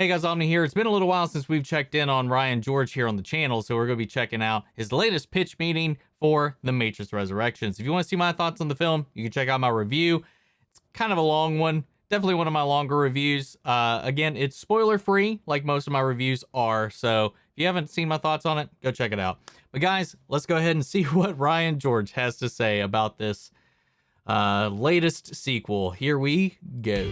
Hey guys, Omni here. It's been a little while since we've checked in on Ryan George here on the channel, so we're going to be checking out his latest pitch meeting for The Matrix Resurrections. If you want to see my thoughts on the film, you can check out my review. It's kind of a long one. Definitely one of my longer reviews. Again, it's spoiler-free, like most of my reviews are, so if you haven't seen my thoughts on it, go check it out. But guys, let's go ahead and see what Ryan George has to say about this latest sequel. Here we go.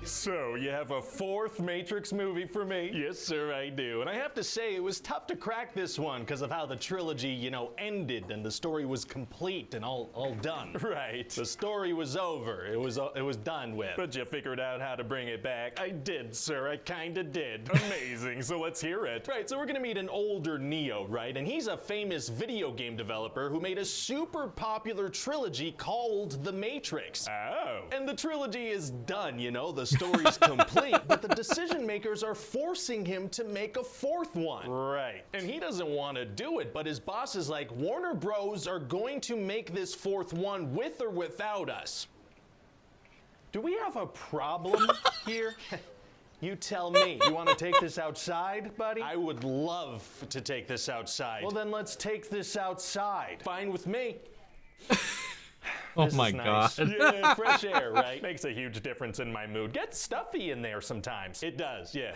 So, you have a fourth Matrix movie for me? Yes, sir, I do. And I have to say, it was tough to crack this one because of how the trilogy, ended and the story was complete and all done. Right. The story was over. It was done with. But you figured out how to bring it back. I did, sir. I kinda did. Amazing. So let's hear it. Right, so we're gonna meet an older Neo, right? And he's a famous video game developer who made a super popular trilogy called The Matrix. Oh. And the trilogy is done, the story's complete, but the decision makers are forcing him to make a fourth one. Right. And he doesn't want to do it, but his boss is like, Warner Bros. Are going to make this fourth one with or without us. Do we have a problem here? You tell me. You want to take this outside, buddy? I would love to take this outside. Well, then let's take this outside. Fine with me. Oh my God. Yeah, fresh air, right? Makes a huge difference in my mood. Gets stuffy in there sometimes. It does, yeah.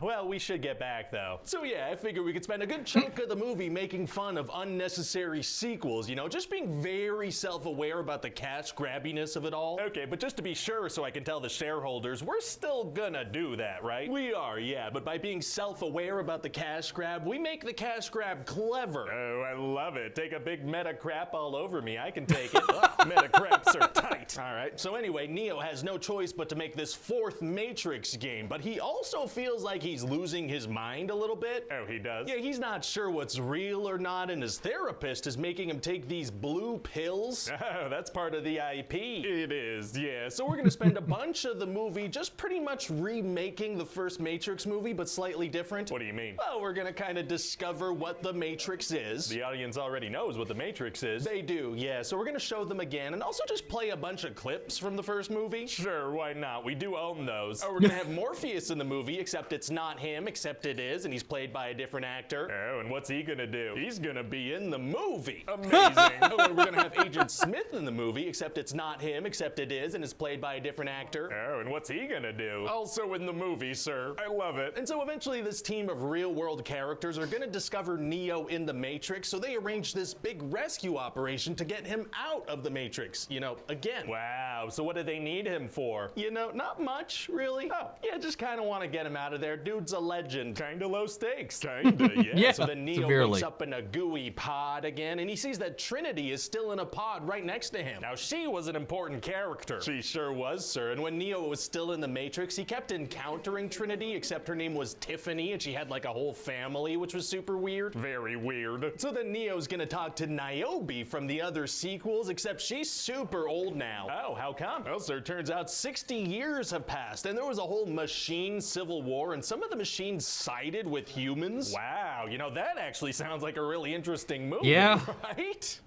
Well, we should get back, though. So yeah, I figure we could spend a good chunk of the movie making fun of unnecessary sequels, just being very self-aware about the cash grabbiness of it all. Okay, but just to be sure so I can tell the shareholders, we're still gonna do that, right? We are, yeah, but by being self-aware about the cash grab, we make the cash grab clever. Oh, I love it. Take a big meta crap all over me. I can take it. Meta craps are tight. All right, so anyway, Neo has no choice but to make this fourth Matrix game, but he also feels like he's losing his mind a little bit. Oh, he does? Yeah, he's not sure what's real or not, and his therapist is making him take these blue pills. Oh, that's part of the IP. It is, yeah. So we're gonna spend a bunch of the movie just pretty much remaking the first Matrix movie, but slightly different. What do you mean? Well, we're gonna kind of discover what the Matrix is. The audience already knows what the Matrix is. They do, yeah. So we're gonna show them again, and also just play a bunch of clips from the first movie. Sure, why not? We do own those. Oh, we're gonna have Morpheus in the movie, except it's not him, except it is, and he's played by a different actor. Oh, and what's he gonna do? He's gonna be in the movie. Amazing. Oh, and we're gonna have Agent Smith in the movie, except it's not him, except it is, and is played by a different actor. Oh, and what's he gonna do? Also in the movie, sir. I love it. And so eventually this team of real-world characters are gonna discover Neo in the Matrix, so they arrange this big rescue operation to get him out of the Matrix, again. Wow, so what do they need him for? Not much, really. Oh, yeah, just kind of want to get him out of there. Dude's a legend. Kinda low stakes. Kinda, yeah. Yeah, so then Neo severely wakes up in a gooey pod again, and he sees that Trinity is still in a pod right next to him. Now, she was an important character. She sure was, sir. And when Neo was still in the Matrix, he kept encountering Trinity, except her name was Tiffany, and she had like a whole family, which was super weird. Very weird. So then Neo's gonna talk to Niobe from the other sequels, except she's super old now. Oh, how come? Well, sir, turns out 60 years have passed, and there was a whole machine civil war, and some of the machines sided with humans. Wow, that actually sounds like a really interesting movie. Yeah. Right?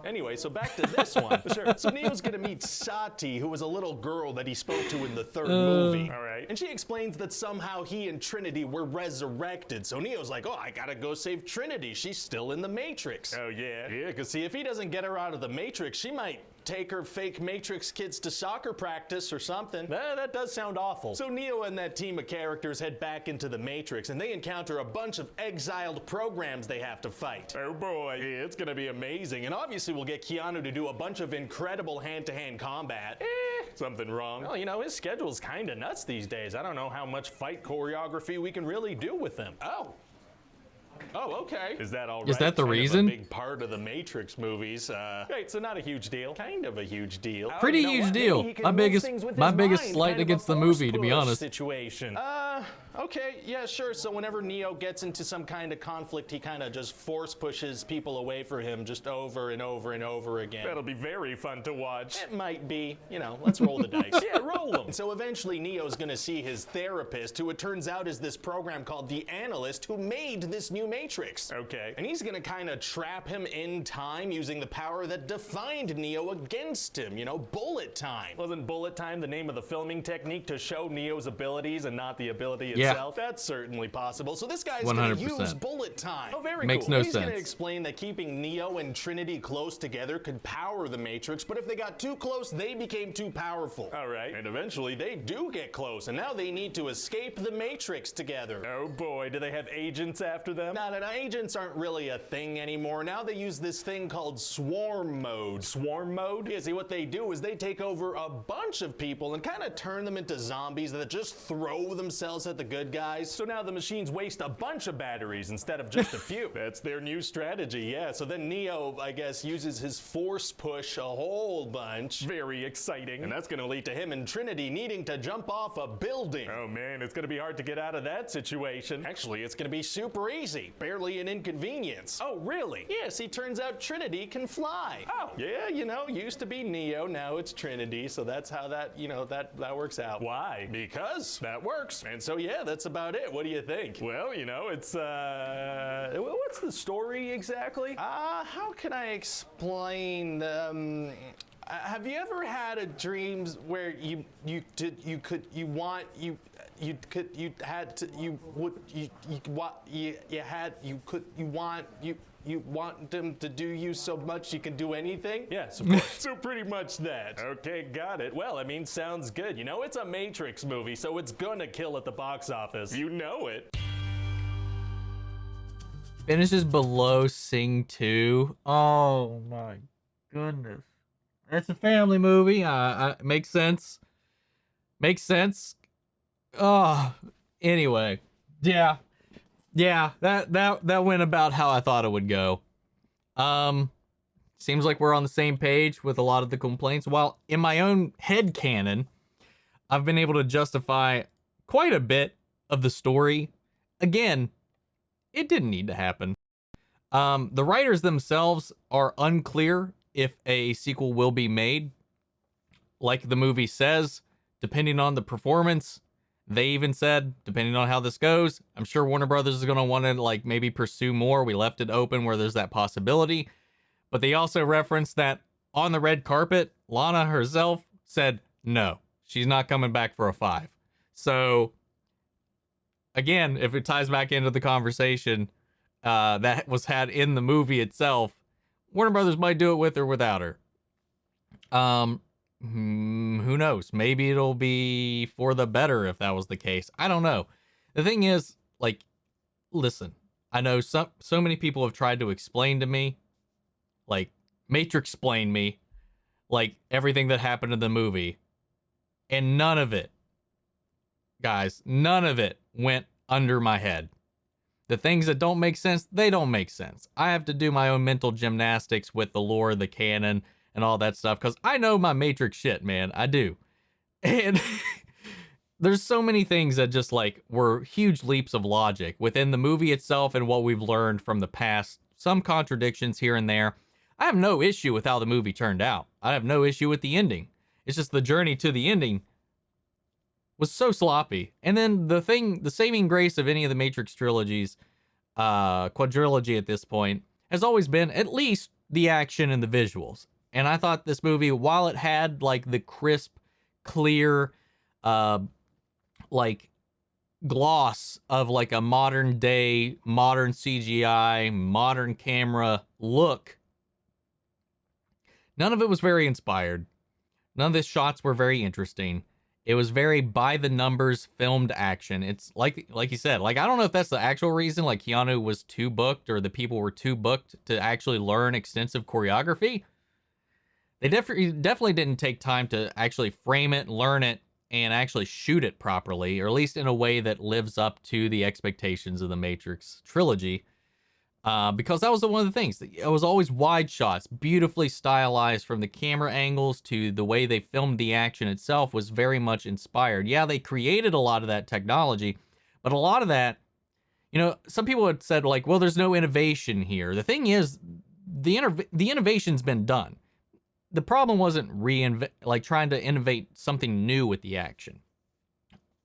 Anyway, so back to this one. Sure. So Neo's gonna meet Sati, who was a little girl that he spoke to in the third movie. All right. And she explains that somehow he and Trinity were resurrected. So Neo's like, oh, I gotta go save Trinity. She's still in the Matrix. Oh, yeah? Yeah, because see, if he doesn't get her out of the Matrix, she might take her fake Matrix kids to soccer practice or something. That does sound awful. So Neo and that team of characters head back into the Matrix, and they encounter a bunch of exiled programs they have to fight. Oh boy, yeah, it's gonna be amazing. And obviously we'll get Keanu to do a bunch of incredible hand-to-hand combat. Something wrong. Well, his schedule's kinda nuts these days. I don't know how much fight choreography we can really do with him. Oh, okay. Is that all right? Is that the reason? A big part of the Matrix movies. Right, so not a huge deal. Kind of a huge deal. Pretty huge deal. My biggest slight against the movie, to be honest. Situation. Okay, yeah, sure. So whenever Neo gets into some kind of conflict, he kind of just force pushes people away from him just over and over and over again. That'll be very fun to watch. It might be. You know, let's roll the dice. Yeah, roll them. So eventually Neo's gonna see his therapist, who it turns out is this program called The Analyst, who made this new Matrix. Okay. And he's gonna kind of trap him in time using the power that defined Neo against him, you know, bullet time. Wasn't bullet time the name of the filming technique to show Neo's abilities and not the ability Yeah. itself? That's certainly possible. So this guy's 100%. gonna use bullet time. Oh, very Makes cool. no He's sense. gonna explain that keeping Neo and Trinity close together could power the Matrix, but if they got too close, they became too powerful. All right. And eventually they do get close, and now they need to escape the Matrix together. Oh boy, do they have agents after them? Now, agents aren't really a thing anymore. Now they use this thing called swarm mode. Swarm mode? Yeah, see, what they do is they take over a bunch of people and kind of turn them into zombies that just throw themselves at the good guys. So now the machines waste a bunch of batteries instead of just a few. That's their new strategy, yeah. So then Neo, I guess, uses his force push a whole bunch. Very exciting. And that's gonna lead to him and Trinity needing to jump off a building. Oh man, it's gonna be hard to get out of that situation. Actually, it's gonna be super easy. Barely an inconvenience. Oh, really? Yeah, see, turns out Trinity can fly. Oh. Yeah, you know, used to be Neo, now it's Trinity, so that's how that, you know, that works out. Why? Because that works. And so, yeah, that's about it. What do you think? Well, you know, it's, what's the story exactly? How can I explain, have you ever had a dreams where you want them to do you so much you can do anything? Yes, of course. So pretty much that. Okay, got it. Well, I mean, sounds good. You know, it's a Matrix movie, so it's gonna kill at the box office. You know it. Finishes below Sing 2. Oh my goodness. It's a family movie. Makes sense. Makes sense. Oh, anyway. Yeah. Yeah, that went about how I thought it would go. Seems like we're on the same page with a lot of the complaints. While in my own head canon, I've been able to justify quite a bit of the story. Again, it didn't need to happen. The writers themselves are unclear if a sequel will be made. Like the movie says, depending on the performance, they even said, depending on how this goes, I'm sure Warner Brothers is going to want to like maybe pursue more. We left it open where there's that possibility. But they also referenced that on the red carpet, Lana herself said, no, she's not coming back for a 5. So again, if it ties back into the conversation that was had in the movie itself, Warner Brothers might do it with or without her. Who knows? Maybe it'll be for the better if that was the case. I don't know. The thing is, like, listen, I know so many people have tried to explain to me, like, Matrix-plain me, like, everything that happened in the movie. And none of it, guys, none of it went under my head. The things that don't make sense, they don't make sense. I have to do my own mental gymnastics with the lore, the canon, and all that stuff, because I know my Matrix shit, man. I do. And there's so many things that just, like, were huge leaps of logic within the movie itself and what we've learned from the past. Some contradictions here and there. I have no issue with how the movie turned out. I have no issue with the ending. It's just the journey to the ending was so sloppy. And then the saving grace of any of the Matrix trilogies, quadrilogy at this point, has always been at least the action and the visuals. And I thought this movie, while it had like the crisp, clear, like gloss of like a modern day, modern CGI, modern camera look, none of it was very inspired. None of the shots were very interesting. It was very by the numbers filmed action. It's like you said, like, I don't know if that's the actual reason, like Keanu was too booked or the people were too booked to actually learn extensive choreography. They definitely didn't take time to actually frame it, learn it, and actually shoot it properly, or at least in a way that lives up to the expectations of the Matrix trilogy. Because that was one of the things. It was always wide shots, beautifully stylized from the camera angles to the way they filmed the action itself was very much inspired. Yeah, they created a lot of that technology, But a lot of that, some people had said like, well, there's no innovation here. The thing is, the innovation's been done. The problem wasn't trying to innovate something new with the action.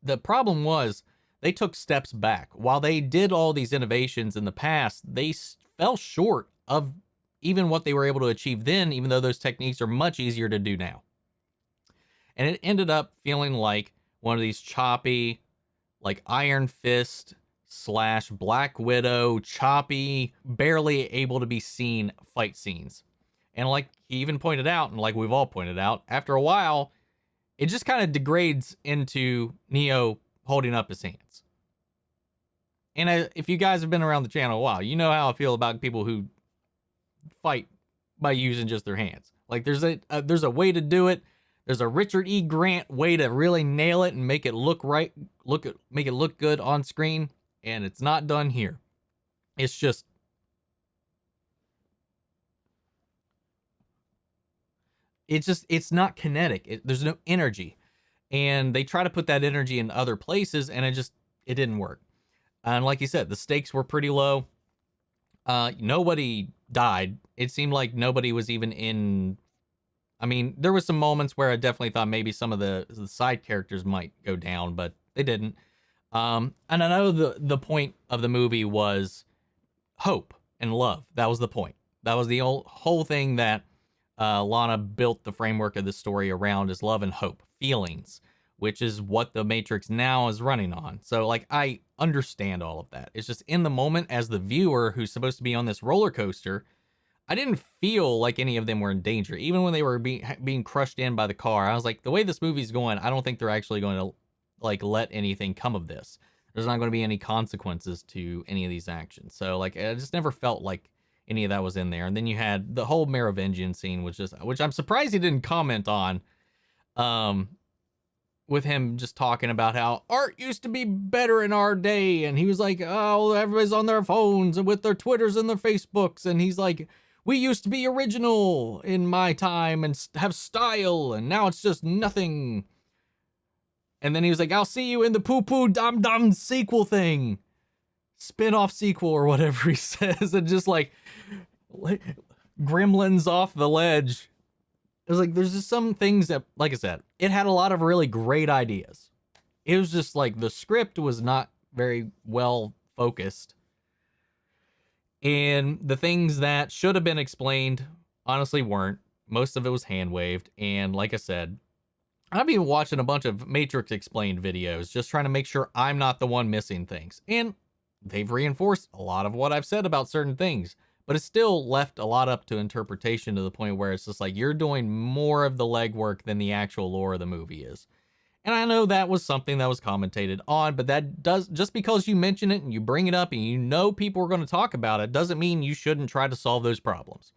The problem was they took steps back. While they did all these innovations in the past, they fell short of even what they were able to achieve then, even though those techniques are much easier to do now. And it ended up feeling like one of these choppy, like Iron Fist / Black Widow, choppy, barely able to be seen fight scenes. And like he even pointed out, and like we've all pointed out, after a while, it just kind of degrades into Neo holding up his hands. And if you guys have been around the channel a while, you know how I feel about people who fight by using just their hands. Like there's a way to do it. There's a Richard E. Grant way to really nail it and make it look right, make it look good on screen, and it's not done here. It's just it's not kinetic. There's no energy, and they try to put that energy in other places, and it didn't work. And like you said, the stakes were pretty low. Nobody died. It seemed like nobody was even in. I mean, there was some moments where I definitely thought maybe some of the side characters might go down, but they didn't. And I know the point of the movie was hope and love. That was the point. That was the whole thing that Lana built the framework of the story around, is love and hope, feelings, which is what the Matrix now is running on. So like, I understand all of that. It's just in the moment as the viewer who's supposed to be on this roller coaster, I didn't feel like any of them were in danger. Even when they were being crushed in by the car, I was like, the way this movie's going, I don't think they're actually going to like let anything come of this. There's not going to be any consequences to any of these actions. So like, I just never felt like any of that was in there. And then you had the whole Merovingian scene, which I'm surprised he didn't comment on, with him just talking about how art used to be better in our day. And he was like, oh, everybody's on their phones and with their Twitters and their Facebooks. And he's like, we used to be original in my time and have style, and now it's just nothing. And then he was like, I'll see you in the poo-poo dum-dum sequel thing. Spin-off sequel or whatever he says. And just like gremlins off the ledge. It was like, there's just some things that, like I said, it had a lot of really great ideas. It was just like the script was not very well focused. And the things that should have been explained, honestly, weren't. Most of it was hand-waved. And like I said, I've been watching a bunch of Matrix explained videos, just trying to make sure I'm not the one missing things. And they've reinforced a lot of what I've said about certain things. But it's still left a lot up to interpretation, to the point where it's just like, you're doing more of the legwork than the actual lore of the movie is. And I know that was something that was commentated on, but that does, just because you mention it and you bring it up and you know people are going to talk about it, doesn't mean you shouldn't try to solve those problems.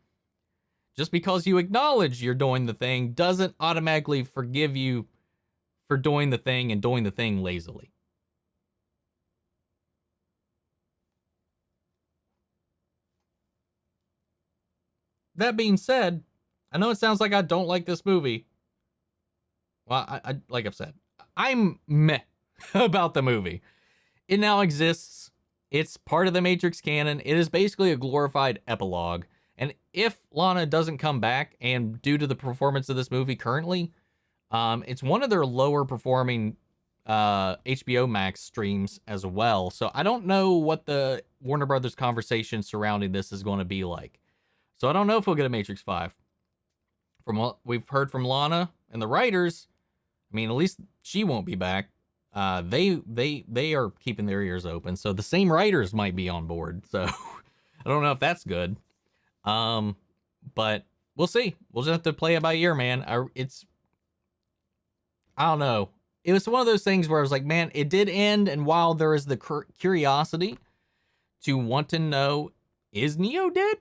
Just because you acknowledge you're doing the thing doesn't automatically forgive you for doing the thing and doing the thing lazily. That being said, I know it sounds like I don't like this movie. Well, I like I've said, I'm meh about the movie. It now exists. It's part of the Matrix canon. It is basically a glorified epilogue. And if Lana doesn't come back, and due to the performance of this movie currently, it's one of their lower performing HBO Max streams as well. So I don't know what the Warner Brothers conversation surrounding this is going to be like. So I don't know if we'll get a Matrix 5. From what we've heard from Lana and the writers, I mean, at least she won't be back. They are keeping their ears open. So the same writers might be on board. So I don't know if that's good. But we'll see. We'll just have to play it by ear, man. I don't know. It was one of those things where I was like, man, it did end. And while there is the curiosity to want to know, is Neo dead?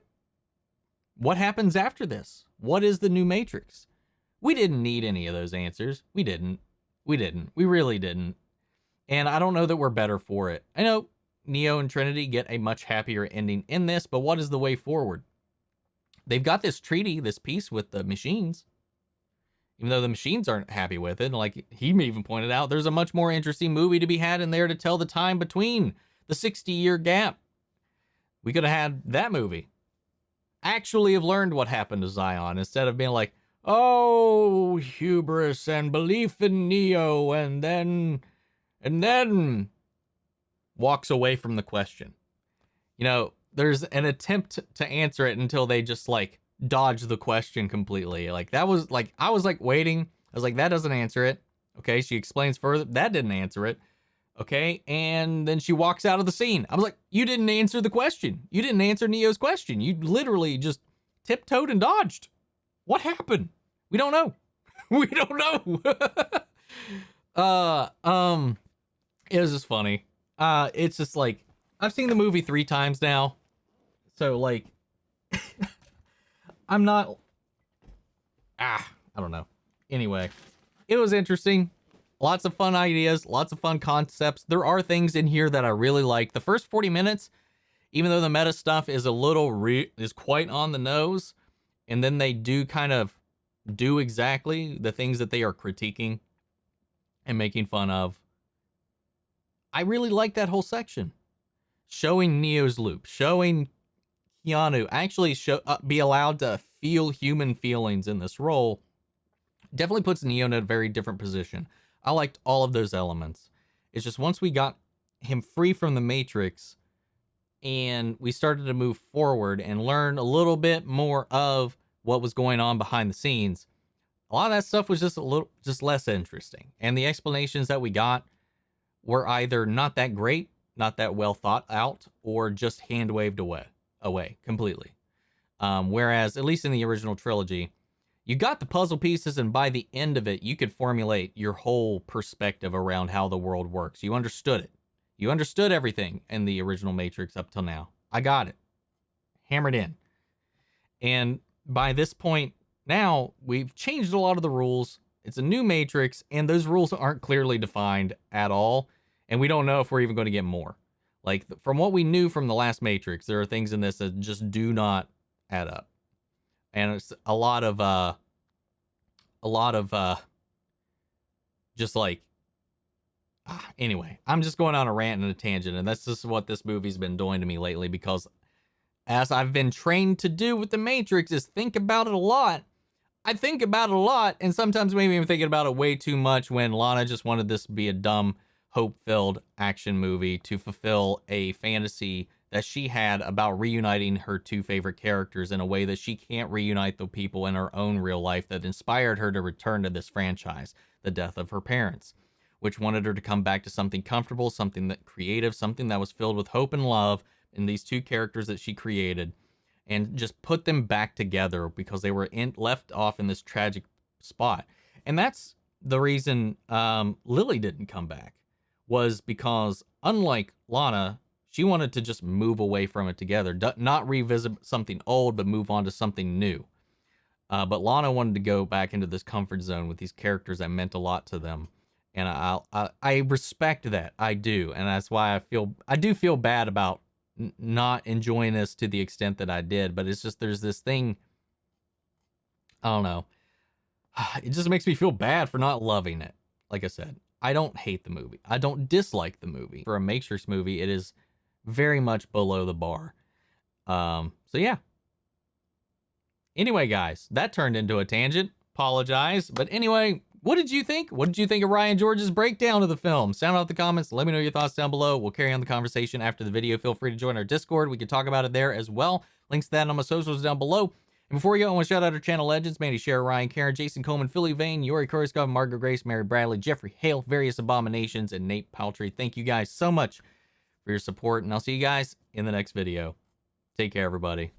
What happens after this? What is the new Matrix? We didn't need any of those answers. We didn't. We really didn't. And I don't know that we're better for it. I know Neo and Trinity get a much happier ending in this, but what is the way forward? They've got this treaty, this peace with the machines. even though the machines aren't happy with it. Like he even pointed out, there's a much more interesting movie to be had in there to tell the time between the 60-year gap. We could have had that movie. Actually have learned what happened to Zion instead of being like, oh, hubris and belief in Neo, and then walks away from the question. You know, there's an attempt to answer it until they just like dodge the question completely. Like that was like, I was like waiting. I was like, that doesn't answer it. Okay. She explains further. That didn't answer it. Okay. And then she walks out of the scene. I was like, you didn't answer the question. You didn't answer Neo's question. You literally just tiptoed and dodged. What happened? We don't know. We don't know. It was just funny. It's just like, I've seen the movie 3 times now. So like, I'm not, I don't know. Anyway, it was interesting. Lots of fun ideas, lots of fun concepts. There are things in here that I really like. The first 40 minutes, even though the meta stuff is a little is quite on the nose, and then they do kind of do exactly the things that they are critiquing and making fun of. I really like that whole section. Showing Neo's loop, showing Keanu actually be allowed to feel human feelings in this role definitely puts Neo in a very different position. I liked all of those elements. It's just once we got him free from the Matrix and we started to move forward and learn a little bit more of what was going on behind the scenes, a lot of that stuff was just less interesting. And the explanations that we got were either not that great, not that well thought out, or just hand waved away completely. Whereas, at least in the original trilogy, you got the puzzle pieces, and by the end of it, you could formulate your whole perspective around how the world works. You understood it. You understood everything in the original Matrix up till now. I got it. Hammered in. And by this point, now, we've changed a lot of the rules. It's a new Matrix, and those rules aren't clearly defined at all. And we don't know if we're even going to get more. Like, from what we knew from the last Matrix, there are things in this that just do not add up. And it's a lot of just like, anyway, I'm just going on a rant and a tangent, and that's just what this movie's been doing to me lately, because as I've been trained to do with the Matrix is think about it a lot. I think about it a lot, and sometimes maybe I'm thinking about it way too much when Lana just wanted this to be a dumb, hope-filled action movie to fulfill a fantasy that she had about reuniting her 2 favorite characters in a way that she can't reunite the people in her own real life that inspired her to return to this franchise, the death of her parents, which wanted her to come back to something comfortable, something that creative, something that was filled with hope and love in these 2 characters that she created, and just put them back together because they were left off in this tragic spot. And that's the reason Lily didn't come back, was because unlike Lana, she wanted to just move away from it together, not revisit something old, but move on to something new. But Lana wanted to go back into this comfort zone with these characters that meant a lot to them. And I respect that. I do. And that's why I do feel bad about not enjoying this to the extent that I did. But it's just, there's this thing, I don't know. It just makes me feel bad for not loving it. Like I said, I don't hate the movie. I don't dislike the movie. For a Matrix movie, it is very much below the bar. So yeah. Anyway, guys, that turned into a tangent. Apologize. But anyway, what did you think? What did you think of Ryan George's breakdown of the film? Sound out the comments. Let me know your thoughts down below. We'll carry on the conversation after the video. Feel free to join our Discord. We can talk about it there as well. Links to that on my socials down below. And before we go, I want to shout out our channel legends: Mandy, Cher, Ryan, Karen, Jason Coleman, Philly Vane, Yori Korskov, Margaret Grace, Mary Bradley, Jeffrey Hale, Various Abominations, and Nate Paltry. Thank you guys so much for your support, and I'll see you guys in the next video. Take care, everybody.